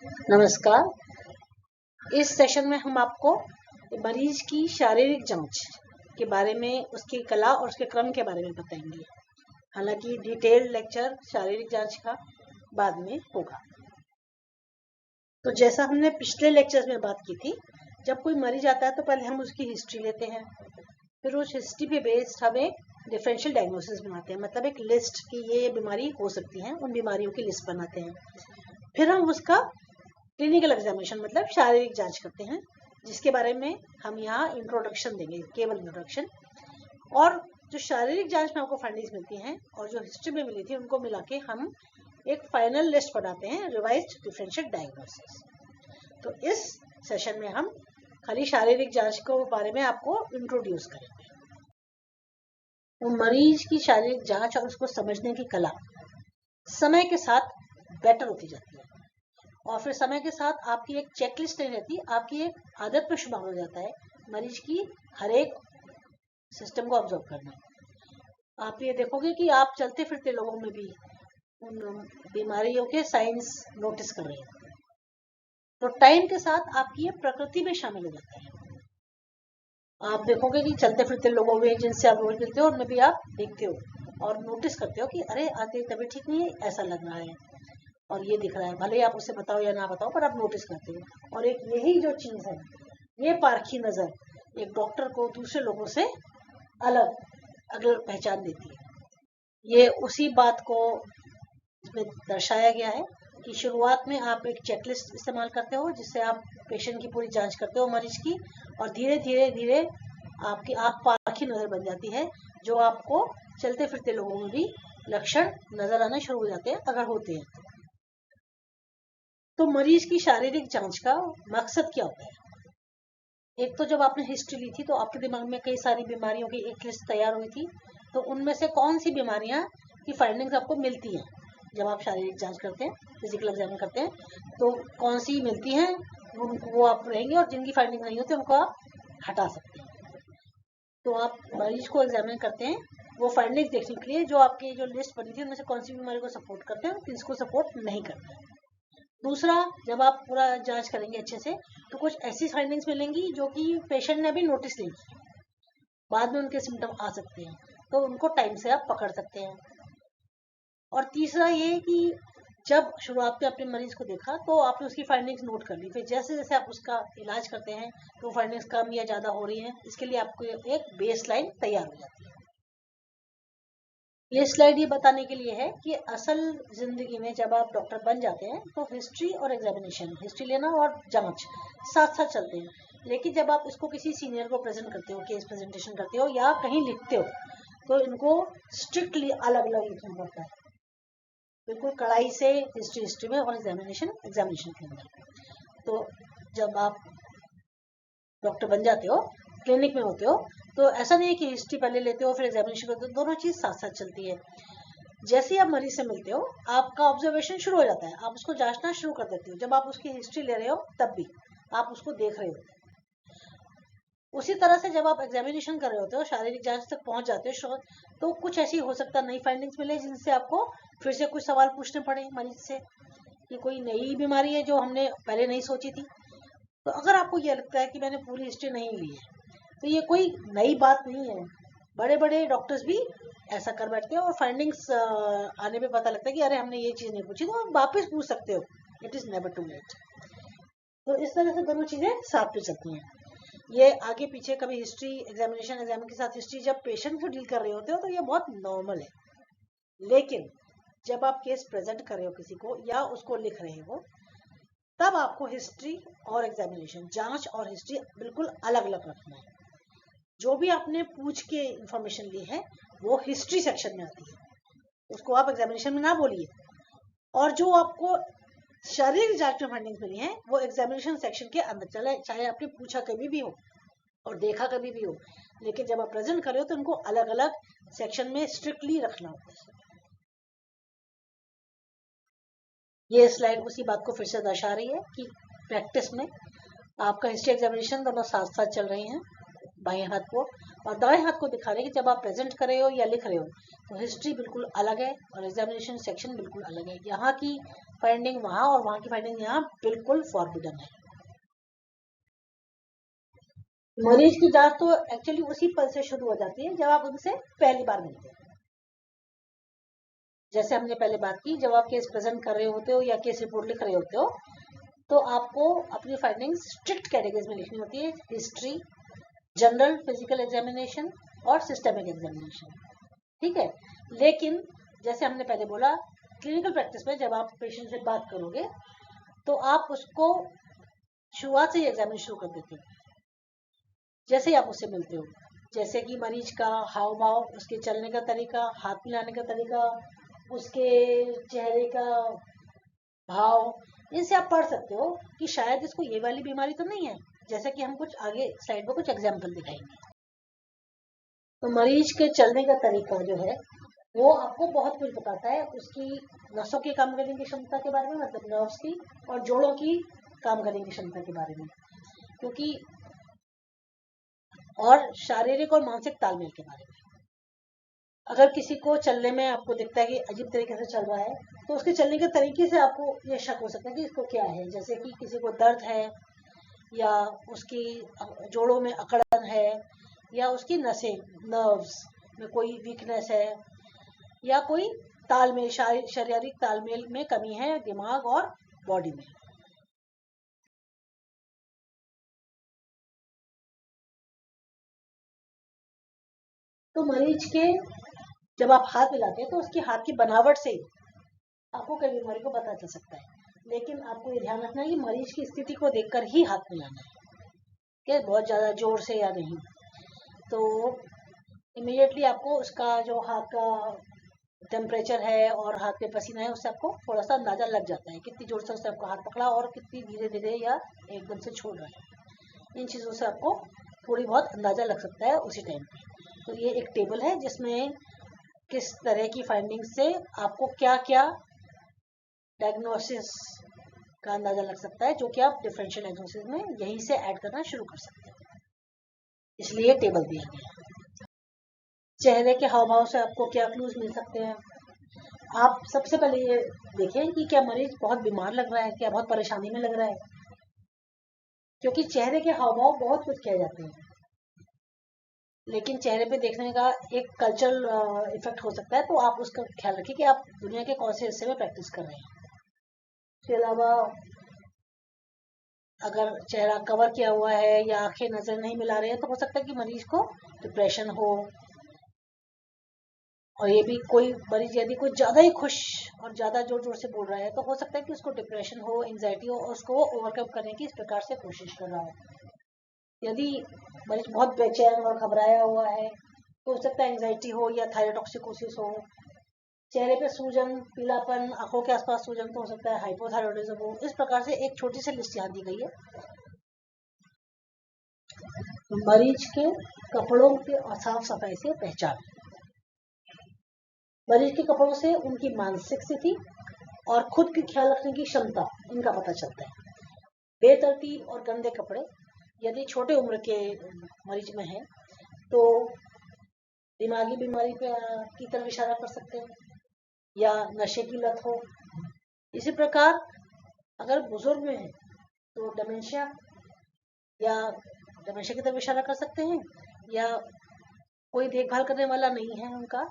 नमस्कार। इस सेशन में हम आपको मरीज की शारीरिक जांच के बारे में, उसकी कला और उसके क्रम के बारे में बताएंगे। हालांकि डिटेल्ड लेक्चर शारीरिक जांच का बाद में होगा। तो जैसा हमने पिछले लेक्चर्स में बात की थी, जब कोई मरीज आता है तो पहले हम उसकी हिस्ट्री लेते हैं, फिर उस हिस्ट्री पे बेस्ड हम एक डिफरेंशियल डायग्नोसिस बनाते हैं, मतलब एक लिस्ट की ये बीमारी हो सकती है, उन बीमारियों की लिस्ट बनाते हैं। फिर हम उसका क्लिनिकल एग्जामिनेशन मतलब शारीरिक जांच करते हैं, जिसके बारे में हम यहाँ इंट्रोडक्शन देंगे, केवल इंट्रोडक्शन। और जो शारीरिक जांच में आपको फाइंडिंग्स मिलती हैं और जो हिस्ट्री में मिली थी, उनको मिला के हम एक फाइनल लिस्ट बनाते हैं, रिवाइज्ड डिफरेंशियल डायग्नोसिस। तो इस सेशन में हम खाली शारीरिक जांच के बारे में आपको इंट्रोड्यूस करेंगे। तो मरीज की शारीरिक जांच और उसको समझने की कला समय के साथ बेटर होती जाती है, और फिर समय के साथ आपकी एक चेकलिस्ट नहीं रहती, आपकी एक आदत में शुमार हो जाता है मरीज की हर एक सिस्टम को ऑब्जर्व करना। आप ये देखोगे कि आप चलते फिरते लोगों में भी उन बीमारियों के साइंस नोटिस कर रहे हैं। तो टाइम के साथ आपकी ये प्रकृति में शामिल हो जाता है। आप देखोगे कि चलते फिरते लोगों में जिनसे आप रोज मिलते हो, उनमें भी आप देखते हो और नोटिस करते हो कि अरे आते तबीयत ठीक नहीं है, ऐसा लग रहा है और ये दिख रहा है। भले ही आप उसे बताओ या ना बताओ, पर आप नोटिस करते हो। और एक यही जो चीज है, ये पारखी नजर एक डॉक्टर को दूसरे लोगों से अलग अलग पहचान देती है। ये उसी बात को इसमें दर्शाया गया है कि शुरुआत में आप एक चेकलिस्ट इस्तेमाल करते हो, जिससे आप पेशेंट की पूरी जांच करते हो मरीज की, और धीरे धीरे धीरे आपकी आंख पारखी नजर बन जाती है, जो आपको चलते फिरते लोगों में भी लक्षण नजर आना शुरू हो जाते हैं, अगर होते हैं। तो मरीज की शारीरिक जांच का मकसद क्या होता है? एक तो जब आपने हिस्ट्री ली थी तो आपके दिमाग में कई सारी बीमारियों की एक लिस्ट तैयार हुई थी। तो उनमें से कौन सी बीमारियां की फाइंडिंग्स आपको मिलती हैं जब आप शारीरिक जांच करते हैं, फिजिकल एग्जामिन करते हैं, तो कौन सी मिलती हैं वो आप रहेंगे, और जिनकी फाइंडिंग नहीं होती उनको आप हटा सकते हैं। तो आप मरीज को एग्जामिन करते हैं वो फाइंडिंग्स देखने के लिए, जो आपकी जो लिस्ट बनी थी उनमें से कौन सी बीमारी को सपोर्ट करते हैं, किसको सपोर्ट नहीं करते हैं। दूसरा, जब आप पूरा जांच करेंगे अच्छे से, तो कुछ ऐसी फाइंडिंग्स मिलेंगी जो कि पेशेंट ने अभी नोटिस नहीं की, बाद में उनके सिम्टम आ सकते हैं, तो उनको टाइम से आप पकड़ सकते हैं। और तीसरा ये कि जब शुरुआत में अपने मरीज को देखा तो आपने उसकी फाइंडिंग्स नोट कर ली, फिर जैसे जैसे आप उसका इलाज करते हैं तो फाइंडिंग्स कम या ज्यादा हो रही हैं, इसके लिए आपको एक बेस लाइन तैयार हो जाती है। ये स्लाइड ये बताने के लिए है कि असल जिंदगी में जब आप डॉक्टर बन जाते हैं तो हिस्ट्री और एग्जामिनेशन, हिस्ट्री लेना और जांच साथ साथ चलते हैं। लेकिन जब आप इसको किसी सीनियर को प्रेजेंट करते हो, केस प्रेजेंटेशन करते हो या कहीं लिखते हो, तो इनको स्ट्रिक्टली अलग अलग लिखना पड़ता है, बिल्कुल कड़ाई से, हिस्ट्री हिस्ट्री में और एग्जामिनेशन एग्जामिनेशन के अंदर। तो जब आप डॉक्टर बन जाते हो, क्लिनिक में होते हो, तो ऐसा नहीं है कि हिस्ट्री पहले लेते हो फिर एग्जामिनेशन करते हो, दोनों चीज साथ साथ चलती है। जैसे ही आप मरीज से मिलते हो, आपका ऑब्जर्वेशन शुरू हो जाता है, आप उसको जांचना शुरू कर देते हो। जब आप उसकी हिस्ट्री ले रहे हो तब भी आप उसको देख रहे हो। उसी तरह से जब आप एग्जामिनेशन कर रहे होते हो, शारीरिक जांच तक पहुंच जाते हो, तो कुछ ऐसी हो सकता है नई फाइंडिंग्स मिले जिनसे आपको फिर से कुछ सवाल पूछने पड़े मरीज से, कि कोई नई बीमारी है जो हमने पहले नहीं सोची थी। तो अगर आपको यह लगता है कि मैंने पूरी हिस्ट्री नहीं ली है, तो ये कोई नई बात नहीं है। बड़े बड़े डॉक्टर्स भी ऐसा कर बैठते हैं, और फाइंडिंग्स आने पे पता लगता है कि अरे हमने ये चीज नहीं पूछी, तो आप वापस पूछ सकते हो। It is never too late. तो इस तरह से दोनों चीजें साथ में चलती हैं। ये आगे पीछे कभी हिस्ट्री एग्जामिनेशन, एग्जामिन के साथ हिस्ट्री, जब पेशेंट को डील कर रहे होते हो तो ये बहुत नॉर्मल है। लेकिन जब आप केस प्रेजेंट कर रहे हो किसी को या उसको लिख रहे हो, तब आपको हिस्ट्री और एग्जामिनेशन, जांच और हिस्ट्री बिल्कुल अलग अलग रखना है। जो भी आपने पूछ के इंफॉर्मेशन ली है वो हिस्ट्री सेक्शन में आती है, उसको आप एग्जामिनेशन में ना बोलिए। और जो आपको शारीरिक जांच में फाइंडिंग्स मिली हैं वो एग्जामिनेशन सेक्शन के अंदर चले, चाहे आपने पूछा कभी भी हो और देखा कभी भी हो, लेकिन जब आप प्रेजेंट कर रहे हो तो उनको अलग अलग सेक्शन में स्ट्रिक्टली रखना होता है। ये स्लाइड उसी बात को फिर से दर्शा रही है कि प्रैक्टिस में आपका हिस्ट्री एग्जामिनेशन दोनों साथ साथ चल रही हैं। बाएं हाथ को, और दाएं हाथ को दिखा रहे हैं कि जब आप प्रेजेंट कर रहे हो या लिख रहे हो तो हिस्ट्री बिल्कुल अलग है और एग्जामिनेशन सेक्शन बिल्कुल अलग है। यहाँ की फाइंडिंग वहाँ और वहाँ की फाइंडिंग यहाँ बिल्कुल फॉरबिडन है। मरीज की जांच तो एक्चुअली उसी पल से शुरू हो जाती है जब आप उनसे पहली बार मिलते हैं। जैसे हमने पहले बात की, जब आप केस प्रेजेंट कर रहे होते हो या केस रिपोर्ट लिख रहे होते हो तो आपको अपनी फाइंडिंग्स स्ट्रिक्ट कैटेगरीज में लिखनी होती है, हिस्ट्री, जनरल फिजिकल एग्जामिनेशन और सिस्टमिक एग्जामिनेशन, ठीक है। लेकिन जैसे हमने पहले बोला, क्लिनिकल प्रैक्टिस में जब आप पेशेंट से बात करोगे तो आप उसको शुरुआत से ही एग्जामिन शुरू कर देते हो। जैसे ही आप उससे मिलते हो, जैसे कि मरीज का हाव भाव, उसके चलने का तरीका, हाथ मिलाने का तरीका, उसके चेहरे का भाव, इनसे आप पढ़ सकते हो कि शायद इसको ये वाली बीमारी तो नहीं है, जैसा कि हम कुछ आगे स्लाइड में कुछ एग्जाम्पल दिखाएंगे। तो मरीज के चलने का तरीका जो है वो आपको बहुत कुछ बताता है, उसकी नसों की काम करने की क्षमता के बारे में, मतलब नर्व्स की, और जोड़ों की काम करने की क्षमता के बारे में, क्योंकि और शारीरिक और मानसिक तालमेल के बारे में। अगर किसी को चलने में आपको दिखता है कि अजीब तरीके से चल रहा है तो उसके चलने के तरीके से आपको ये शक हो सकता है कि इसको क्या है, जैसे कि किसी को दर्द है या उसकी जोड़ों में अकड़न है या उसकी नसें, नर्व्स में कोई वीकनेस है या कोई तालमेल, शारीरिक तालमेल में कमी है दिमाग और बॉडी में। तो मरीज के जब आप हाथ मिलाते हैं तो उसकी हाथ की बनावट से आपको कई बीमारी को पता चल सकता है, लेकिन आपको ये ध्यान रखना है कि मरीज की स्थिति को देखकर ही हाथ मिलाना है, कि बहुत ज्यादा जोर से या नहीं। तो इमीडिएटली आपको उसका जो हाथ का टेम्परेचर है और हाथ पे पसीना है उससे आपको थोड़ा सा अंदाजा लग जाता है कितनी जोर से उसने आपको हाथ पकड़ा और कितनी धीरे धीरे या एकदम से छोड़ रहा है। इन चीजों से आपको थोड़ी बहुत अंदाजा लग सकता है उसी टाइम पे। तो ये एक टेबल है जिसमें किस तरह की फाइंडिंग से आपको क्या क्या डायग्नोसिस का अंदाजा लग सकता है, जो कि आप डिफरेंशियल डायग्नोसिस में यहीं से ऐड करना शुरू कर सकते हैं, इसलिए टेबल दिया गया। चेहरे के हाव भाव से आपको क्या क्लूज मिल सकते हैं। आप सबसे पहले ये देखें कि क्या मरीज बहुत बीमार लग रहा है, क्या बहुत परेशानी में लग रहा है, क्योंकि चेहरे के हाव भाव बहुत कुछ कह जाते हैं, लेकिन चेहरे पे देखने का एक कल्चरल इफेक्ट हो सकता है, तो आप उसका ख्याल रखिए कि आप दुनिया के कौन से हिस्से में प्रैक्टिस कर रहे हैं। इसके अलावा अगर चेहरा कवर किया हुआ है या आंखें नजर नहीं मिला रहे हैं तो हो सकता है कि मरीज को डिप्रेशन हो, और ये भी कोई मरीज यदि कोई ज्यादा ही खुश और ज्यादा जोर जोर से बोल रहा है तो हो सकता है कि उसको डिप्रेशन हो, एंजाइटी हो और उसको ओवरकम करने की इस प्रकार से कोशिश कर रहा हो। यदि मरीज बहुत बेचैन और घबराया हुआ है तो हो सकता है एंजाइटी हो या थायरोटॉक्सिकोसिस हो। चेहरे पे सूजन, पीलापन, आंखों के आसपास सूजन, तो हो सकता है हाइपोथायरॉयडिज्म हो। इस प्रकार से एक छोटी सी लिस्ट यहाँ दी गई है। मरीज के कपड़ों के साफ सफाई से पहचान, मरीज के कपड़ों से उनकी मानसिक स्थिति और खुद की ख्याल रखने की क्षमता, इनका पता चलता है। बेतरतीब और गंदे कपड़े यदि छोटे उम्र के मरीज में है तो दिमागी बीमारी पे की तरफ इशारा कर सकते हैं या नशे की लत हो। इसी प्रकार अगर बुजुर्ग में है तो डिमेंशिया या डिमेंशिया की तरफ इशारा कर सकते हैं, या कोई देखभाल करने वाला नहीं है उनका,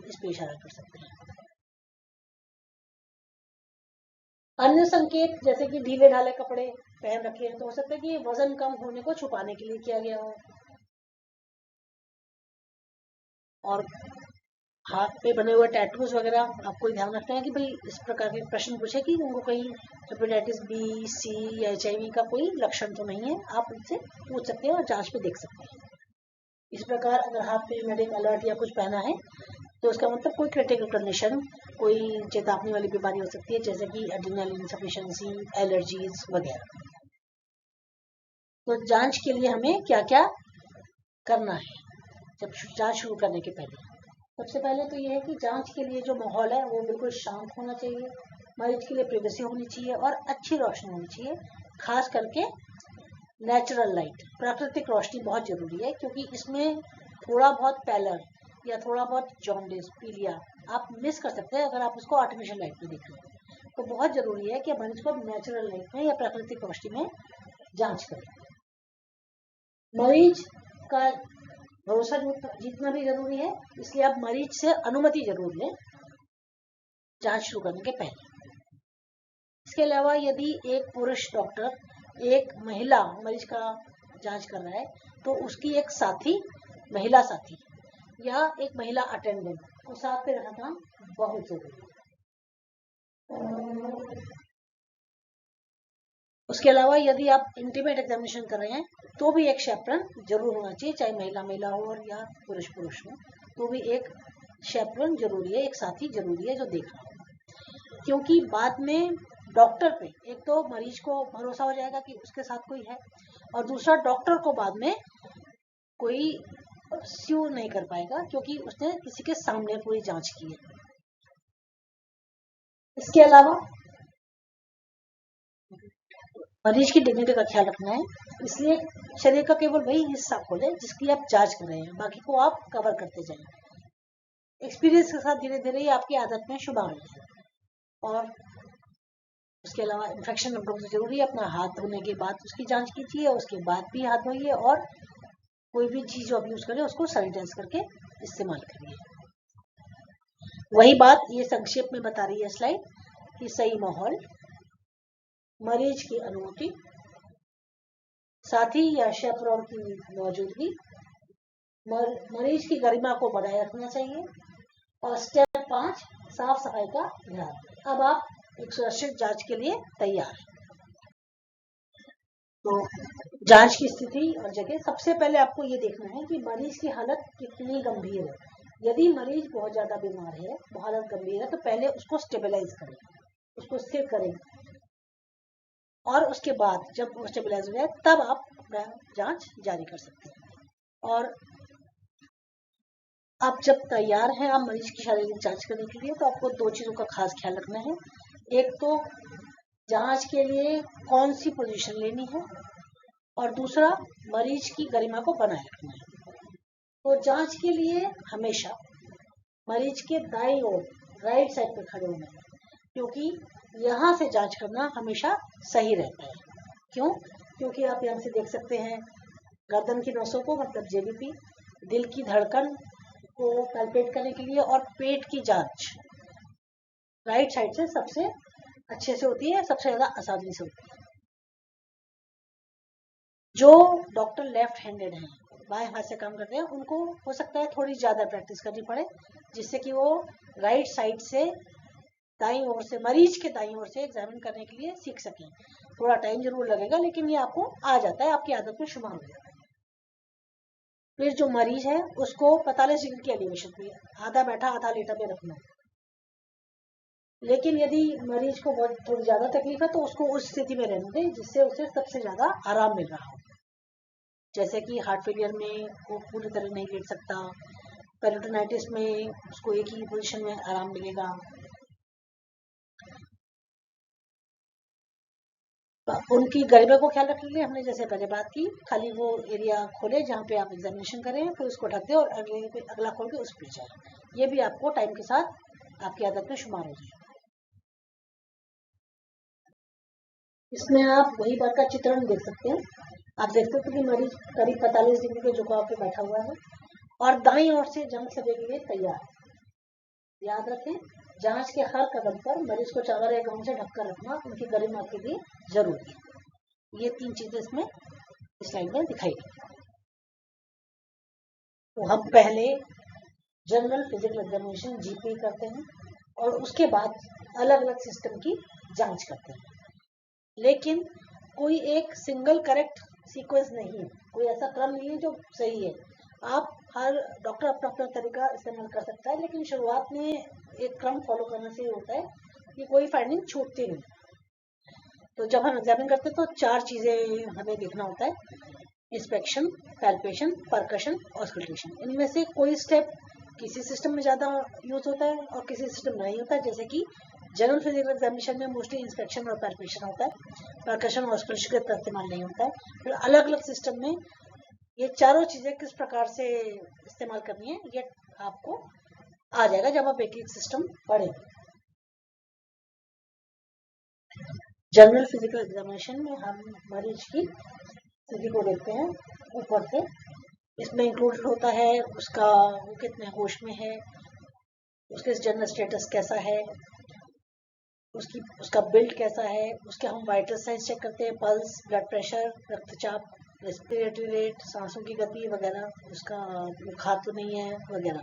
इस पे इशारा कर सकते हैं। अन्य संकेत जैसे कि ढीले ढाले कपड़े पहन रखे हैं तो हो सकता है कि वजन कम होने को छुपाने के लिए किया गया हो। और हाथ पे बने हुए टैटूज वगैरह आपको ध्यान रखना है कि भाई इस प्रकार के प्रश्न पूछे कि उनको कहीं हेपेटाइटिस बी, सी या HIV का कोई लक्षण तो नहीं है, आप उनसे पूछ सकते हैं और जांच पे देख सकते हैं। इस प्रकार अगर हाथ पे मेडिक अलर्ट या कुछ पहना है तो उसका मतलब कोई क्रिटिकल कंडीशन, कोई चेतावनी वाली बीमारी हो सकती है, जैसे कि एड्रिनल इनसफिशिएंसी, एलर्जीज वगैरह। तो जांच के लिए हमें क्या क्या करना है जब जांच शुरू करने के पहले? सबसे पहले तो ये है कि जांच के लिए जो माहौल है वो बिल्कुल शांत होना चाहिए, मरीज के लिए प्रिवेसी होनी चाहिए और अच्छी रोशनी होनी चाहिए, खास करके नेचुरल लाइट, प्राकृतिक रोशनी बहुत जरूरी है, क्योंकि इसमें थोड़ा बहुत पैलर या थोड़ा बहुत जॉन्डिस, पीलिया आप मिस कर सकते हैं अगर आप उसको आर्टिफिशियल लाइट में देख रहे हैं। तो बहुत जरूरी है कि मरीज को नेचुरल लाइट में या प्राकृतिक रोशनी में जांच करें। मरीज का भरोसा जीतना भी जरूरी है, इसलिए आप मरीज से अनुमति जरूर लें जांच शुरू करने के पहले। इसके अलावा यदि एक पुरुष डॉक्टर एक महिला मरीज का जांच कर रहा है, तो उसकी एक साथी, महिला साथी या एक महिला अटेंडेंट को साथ पे रखना बहुत जरूरी है। उसके अलावा यदि आप इंटीमेट एग्जामिनेशन कर रहे हैं, तो भी एक शेपरन जरूर होना चाहिए, चाहे महिला महिला हो और या पुरुष पुरुष हो, तो भी एक शेपरन जरूरी है, एक साथी जरूरी है जो देख रहा हो। क्योंकि बाद में डॉक्टर पे एक तो मरीज को भरोसा हो जाएगा कि उसके साथ कोई है, और दूसरा डॉक्टर को बाद में कोई स्यू नहीं कर पाएगा क्योंकि उसने किसी के सामने पूरी जांच की है। इसके अलावा मरीज की डिग्निटी का ख्याल रखना है, इसलिए शरीर का केवल वही हिस्सा खोलें जिसकी आप जांच कर रहे हैं, बाकी को आप कवर करते जाएं। एक्सपीरियंस के साथ धीरे धीरे आपकी आदत में शुमार हो जाए। और उसके अलावा इन्फेक्शन कंट्रोल से जरूरी है, अपना हाथ धोने के बाद उसकी जांच कीजिए, उसके बाद भी हाथ धोइए, और कोई भी चीज जो आप यूज करें उसको सैनिटाइज करके इस्तेमाल करिए। वही बात ये संक्षेप में बता रही है स्लाइड कि सही माहौल, मरीज की अनुमति, साथी या शेफरॉन की मौजूदगी, मरीज की गरिमा को बनाए रखना चाहिए, और स्टेप 5 साफ सफाई का ध्यान। अब आप एक सुरक्षित जांच के लिए तैयार हैं। तो जांच की स्थिति और जगह, सबसे पहले आपको ये देखना है कि मरीज की हालत कितनी गंभीर है। यदि मरीज बहुत ज्यादा बीमार है, हालत गंभीर है, तो पहले उसको स्टेबलाइज करें, उसको स्थिर करें, और उसके बाद जब वो स्टेबलाइज हो जाए तब आप जांच जारी कर सकते हैं। और आप जब तैयार हैं आप मरीज की शारीरिक जांच करने के लिए, तो आपको 2 चीजों का खास ख्याल रखना है। एक तो जांच के लिए कौन सी पोजीशन लेनी है, और दूसरा मरीज की गरिमा को बनाए रखना है। तो जांच के लिए हमेशा मरीज के दाईं ओर, राइट साइड पे खड़े होना है, क्योंकि यहाँ से जांच करना हमेशा सही रहता है। क्यों? क्योंकि आप यहाँ से देख सकते हैं गर्दन की नसों को, मतलब जेबीपी, दिल की धड़कन को पैल्पेट करने के लिए, और पेट की जांच राइट साइड से सबसे अच्छे से होती है, सबसे ज्यादा आसानी से होती है। जो डॉक्टर लेफ्ट हैंडेड हैं, बाएं हाथ से काम करते हैं, उनको हो सकता है थोड़ी ज्यादा प्रैक्टिस करनी पड़े, जिससे कि वो राइट साइड से दाईं ओर से, मरीज के दाईं ओर से एग्जामिन करने के लिए सीख सकें। थोड़ा टाइम जरूर लगेगा, लेकिन ये आपको आ जाता है, आपकी आदत में शुमार हो जाता है। फिर जो मरीज है उसको 45 डिग्री की एलिवेशन पे, आधा बैठा आधा लेटा पे रखना है। लेकिन यदि मरीज को बहुत थोड़ी ज्यादा तकलीफ है, तो उसको उस स्थिति में रहने दें जिससे उसे सबसे ज्यादा आराम मिल रहा हो। जैसे कि हार्ट फेलियर में वो पूरी तरह नहीं लेट सकता, पेरिटोनाइटिस में उसको एक ही पोजीशन में आराम मिलेगा। उनकी गरिमा को ख्याल रखने के लिए हमने जैसे पहले बात की, खाली वो एरिया खोले जहाँ पे आप एग्जामिनेशन करें, फिर उसको ढक दें और अगला खोल के उस पे जाए। ये भी आपको टाइम के साथ आपकी आदत में शुमार हो जाए। इसमें आप वही बात का चित्रण देख सकते हैं। आप देख सकते हैं कि मरीज करीब 45 डिग्री के झुकाव पे बैठा हुआ है और दाईं ओर से जांच करने के लिए तैयार है। याद रखें, जांच के हर कदम पर मरीज को चादर या गाउन से ढककर रखना उनकी गरिमा के लिए जरूरी है। ये 3 चीजें इसमें स्लाइड में दिखाई गई। तो हम पहले जनरल फिजिकल एग्जामिनेशन जीपी करते हैं और उसके बाद अलग अलग सिस्टम की जांच करते हैं। लेकिन कोई एक सिंगल करेक्ट सीक्वेंस नहीं है, कोई ऐसा क्रम नहीं है जो सही है। आप हर डॉक्टर अपना अपना तरीका इस्तेमाल कर सकता है, लेकिन शुरुआत में एक क्रम फॉलो करने से होता है कि कोई फाइंडिंग छूटती नहीं। तो जब हम एग्जामिन करते हैं तो 4 चीजें हमें देखना होता है: इंस्पेक्शन, पैल्पेशन, परकशन, ऑस्कल्टेशन। इनमें से कोई स्टेप किसी सिस्टम में ज्यादा यूज होता है और किसी सिस्टम में नहीं होता, जैसे कि जनरल फिजिकल एग्जामिनेशन में मोस्टली इंस्पेक्शन और पैल्पेशन होता है, परकशन और ऑस्कल्टेशन का इस्तेमाल नहीं होता है। फिर अलग अलग सिस्टम में ये चारों चीजें किस प्रकार से इस्तेमाल करनी है ये आपको आ जाएगा जब आप एक एक सिस्टम पढ़ेंगे। जनरल फिजिकल एग्जामिनेशन में हम मरीज की स्थिति को देखते हैं ऊपर से। इसमें इंक्लूडेड होता है उसका वो कितने होश में है, उसके जनरल स्टेटस कैसा है, उसका बिल्ड कैसा है, उसके हम वाइटल साइंस चेक करते हैं, पल्स, ब्लड प्रेशर, रक्तचाप, रेस्पिरेटरी रेट, सांसों की गति वगैरह, उसका बुखार तो नहीं है वगैरह।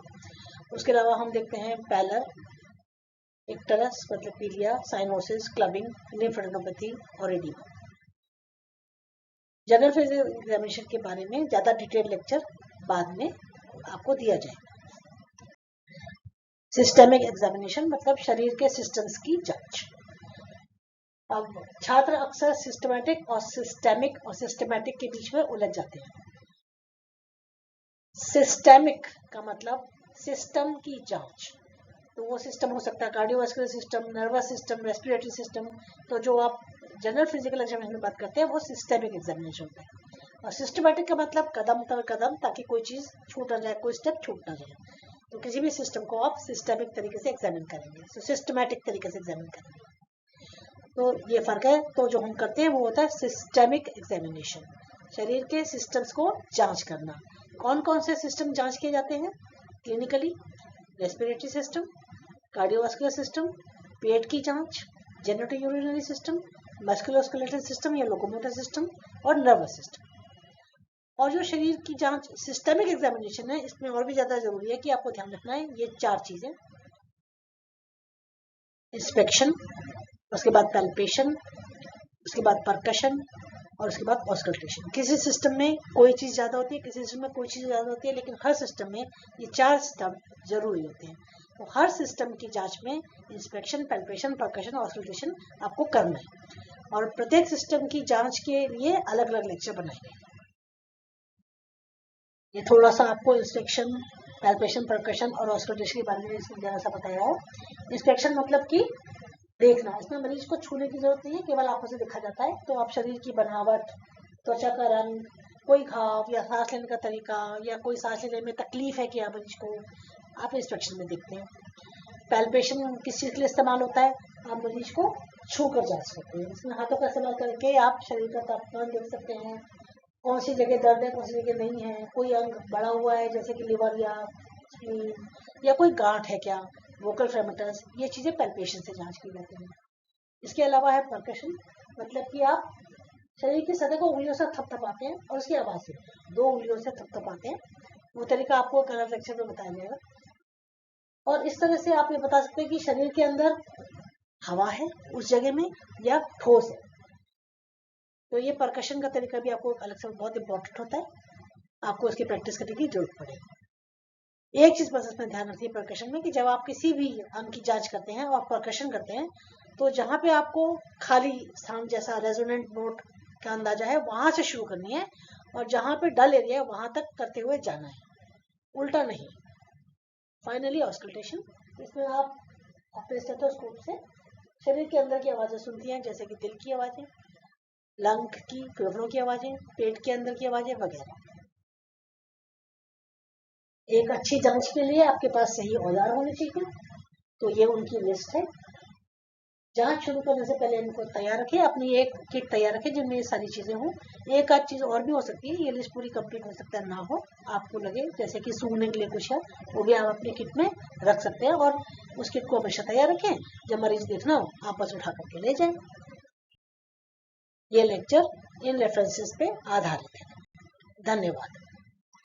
उसके अलावा हम देखते हैं पैलर, इक्टरस मतलब पीलिया, साइनोसिस, क्लबिंग, लिम्फेडेनोपैथी और एडिमा। जनरल फिजिकल एग्जामिनेशन के बारे में ज्यादा डिटेल लेक्चर बाद में आपको दिया जाएगा। सिस्टेमिक एग्जामिनेशन मतलब शरीर के सिस्टम्स की जांच। अब छात्र अक्सर सिस्टमैटिक और सिस्टेमेटिक के बीच में उलझ जाते हैं। सिस्टेमिक का मतलब सिस्टम की जांच, तो वो सिस्टम हो सकता है cardiovascular system, nervous system, respiratory system. तो जो आप जनरल फिजिकल एग्जामिनेशन में बात करते हैं वो सिस्टेमिक एग्जामिनेशन होता है। और सिस्टमैटिक का मतलब कदम तर कदम, ताकि कोई चीज छूट ना जाए, कोई स्टेप छूट ना जाए। तो किसी भी सिस्टम को आप सिस्टेमिक तरीके से एग्जामिन करेंगे, तो सिस्टमैटिक तरीके से एग्जामिन करेंगे। तो ये फर्क है। तो जो हम करते हैं वो होता है सिस्टेमिक एग्जामिनेशन, शरीर के सिस्टम्स को जांच करना। कौन कौन से सिस्टम जांच किए जाते हैं clinically? Respiratory system, cardiovascular system, पेट की जांच, genito urinary system, musculoskeletal system या लोकोमोटर सिस्टम और नर्वस सिस्टम। और जो शरीर की जांच सिस्टेमिक एग्जामिनेशन है, इसमें और भी ज्यादा जरूरी है कि आपको ध्यान रखना है ये चार चीजें: इंस्पेक्शन, उसके बाद पैल्पेशन, उसके बाद परकशन और उसके बाद ऑस्कल्टेशन। किसी सिस्टम में कोई चीज ज्यादा होती है, किसी सिस्टम में कोई चीज ज्यादा होती है, लेकिन हर सिस्टम में ये चार स्टेप जरूरी होते हैं। तो हर सिस्टम की जांच में इंस्पेक्शन, पैल्पेशन, परकशन और ऑस्कल्टेशन आपको करना है। और प्रत्येक सिस्टम की जांच के लिए अलग अलग लेक्चर बनाए गए। ये थोड़ा सा आपको इंस्पेक्शन, पैल्पेशन, परकशन और ऑस्कल्टेशन के बारे में इसमें जरा सा बताया है। इंस्पेक्शन मतलब कि देखना, इसमें मरीज को छूने की जरूरत नहीं है, केवल आंखों से देखा जाता है। तो आप शरीर की बनावट, त्वचा का रंग, कोई घाव या सांस लेने का तरीका या कोई सांस लेने में तकलीफ है क्या मरीज को, आप इंस्पेक्शन में देखते हैं। पैल्पेशन किस चीज के लिए इस्तेमाल होता है? आप मरीज को छू कर जांच करते हैं। इसमें हाथों का इस्तेमाल करके आप शरीर का तापमान देख सकते हैं, कौन सी जगह दर्द है, कौन सी जगह नहीं है, कोई अंग बढ़ा हुआ है जैसे कि लिवर या स्प्लीन, या कोई गांठ है क्या, वोकल फ्रेमेटर्स, ये चीजें पैल्पेशन से जांच की जाती हैं। इसके अलावा है परकशन, मतलब कि आप शरीर की सतह को उंगलियों से थपथपाते हैं और उसकी आवाज से, दो उंगलियों से थपथपाते हैं। वो तरीका आपको कलर लेक्चर में बताया जाएगा। और इस तरह से आप ये बता सकते हैं कि शरीर के अंदर हवा है उस जगह में या ठोस है। तो ये परकशन का तरीका भी आपको अलग से बहुत इंपॉर्टेंट होता है, आपको इसकी प्रैक्टिस करने की जरूरत पड़ेगी। एक चीज बस इसमें ध्यान रखिए परकशन में कि जब आप किसी भी अंग की जांच करते हैं और परकशन करते हैं, तो जहां पे आपको खाली स्थान जैसा रेजोनेंट नोट का अंदाजा है वहां से शुरू करनी है, और जहां पे डल एरिया है वहां तक करते हुए जाना है, उल्टा नहीं। फाइनली ऑस्कल्टेशन, इसमें आप अपने स्टेथोस्कोप से शरीर के अंदर की आवाजें सुनती हैं, जैसे कि दिल की आवाजें, लंग की, फेफड़ों की आवाजें, पेट के अंदर की आवाजें वगैरह। एक अच्छी जांच के लिए आपके पास सही औजार होने चाहिए। तो ये उनकी लिस्ट है। जांच शुरू करने से पहले इनको तैयार रखें, अपनी एक किट तैयार रखें जिनमें ये सारी चीजें हों। एक आध चीज और भी हो सकती है, ये लिस्ट पूरी कंप्लीट हो सकता है ना हो, आपको लगे जैसे कि सूंघने के लिए कुछ है, वो भी आप अपनी किट में रख सकते हैं। और उस किट को हमेशा तैयार रखें, जब मरीज देखना हो आप बस उठा करके ले जाए। ये लेक्चर इन रेफरेंसेस पे आधारित है। धन्यवाद।